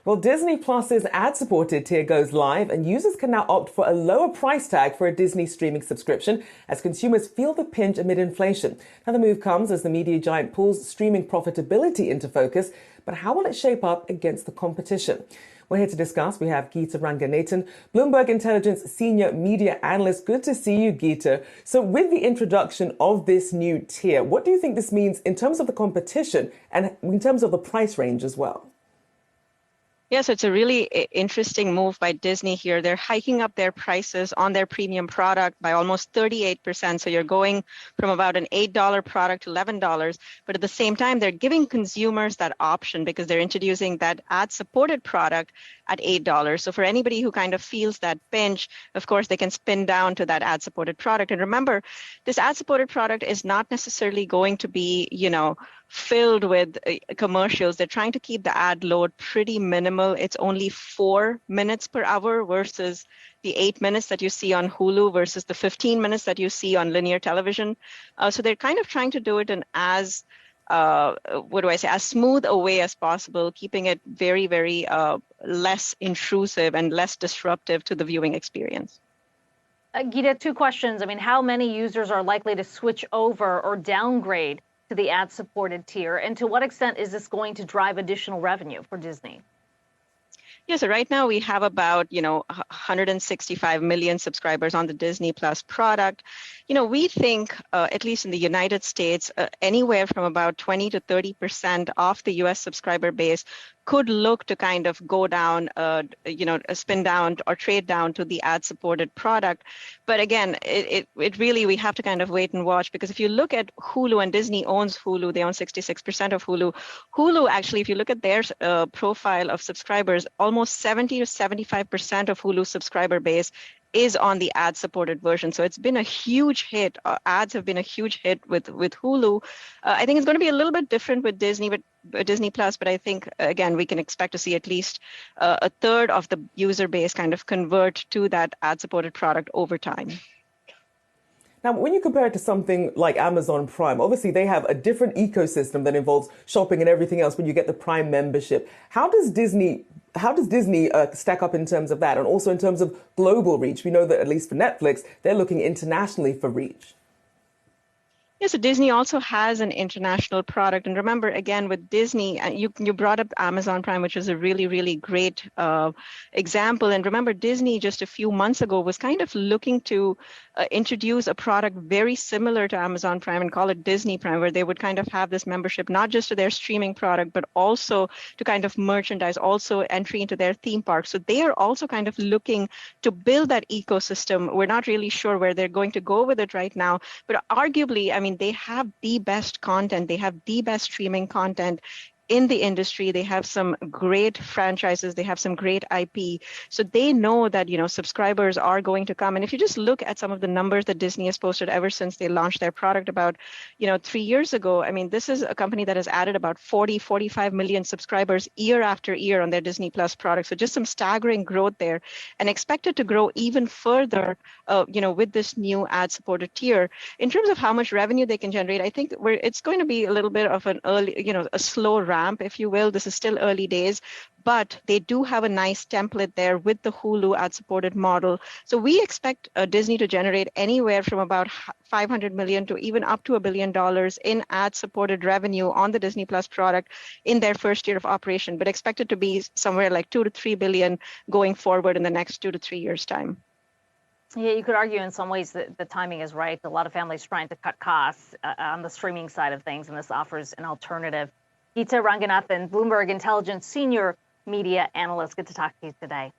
Well, Disney Plus's ad-supported tier goes live, and users can now opt for a lower price tag for a Disney streaming subscription as consumers feel the pinch amid inflation. Now, the move comes as the media giant pulls streaming profitability into focus, but how will it shape up against the competition? We're here to discuss. We have Geetha Ranganathan, Bloomberg Intelligence Senior Media Analyst. Good to see you, Geetha. So with the introduction of this new tier, what do you think this means in terms of the competition and in terms of the price range as well? Yes, it's a really interesting move by Disney here. They're hiking up their prices on their premium product by almost 38%. So you're going from about an $8 product to $11. But at the same time, they're giving consumers that option because they're introducing that ad-supported product at $8. So for anybody who kind of feels that pinch, of course, they can spin down to that ad-supported product. And remember, this ad-supported product is not necessarily going to be, filled with commercials. They're trying to keep the ad load pretty minimal. It's only 4 minutes per hour versus the 8 minutes that you see on Hulu versus the 15 minutes that you see on linear television. So they're kind of trying to do it in as as smooth a way as possible, keeping it very, very less intrusive and less disruptive to the viewing experience. Geetha, 2 questions. I mean, how many users are likely to switch over or downgrade to the ad-supported tier? And to what extent is this going to drive additional revenue for Disney? Yeah, so right now we have about, 165 million subscribers on the Disney Plus product. We think, at least in the United States, anywhere from about 20 to 30% of the U.S. subscriber base could look to kind of go down, spin down or trade down to the ad-supported product. But again, it really, we have to kind of wait and watch, because if you look at Hulu, and Disney owns Hulu, they own 66% of Hulu. Hulu, actually, if you look at their profile of subscribers, almost 70 to 75% of Hulu's subscriber base is on the ad-supported version. So it's been a huge hit. Ads have been a huge hit with Hulu. I think it's going to be a little bit different with Disney Plus, but I think, again, we can expect to see at least a third of the user base kind of convert to that ad-supported product over time. Now, when you compare it to something like Amazon Prime, obviously they have a different ecosystem that involves shopping and everything else when you get the Prime membership. How does Disney stack up in terms of that, and also in terms of global reach? We know that at least for Netflix, they're looking internationally for reach. Yeah, so Disney also has an international product. And remember, again, with Disney, you brought up Amazon Prime, which is a really, really great example. And remember, Disney just a few months ago was kind of looking to introduce a product very similar to Amazon Prime and call it Disney Prime, where they would kind of have this membership, not just to their streaming product, but also to kind of merchandise, also entry into their theme park. So they are also kind of looking to build that ecosystem. We're not really sure where they're going to go with it right now, but arguably, I mean, they have the best content. They have the best streaming content in the industry. They have some great franchises. They have some great IP. So they know that, subscribers are going to come. And if you just look at some of the numbers that Disney has posted ever since they launched their product about, 3 years ago, I mean, this is a company that has added about 45 million subscribers year after year on their Disney Plus product. So just some staggering growth there, and expected to grow even further, with this new ad-supported tier. In terms of how much revenue they can generate, I think it's going to be a little bit of an early, a slow ramp, if you will. This is still early days, but they do have a nice template there with the Hulu ad-supported model. So we expect Disney to generate anywhere from about $500 million to even up to $1 billion in ad-supported revenue on the Disney Plus product in their first year of operation, but expected to be somewhere like $2 to $3 billion going forward in the next 2 to 3 years' time. Yeah, you could argue in some ways that the timing is right. A lot of families trying to cut costs on the streaming side of things, and this offers an alternative. Geetha Ranganathan, Bloomberg Intelligence Senior Media Analyst. Good to talk to you today.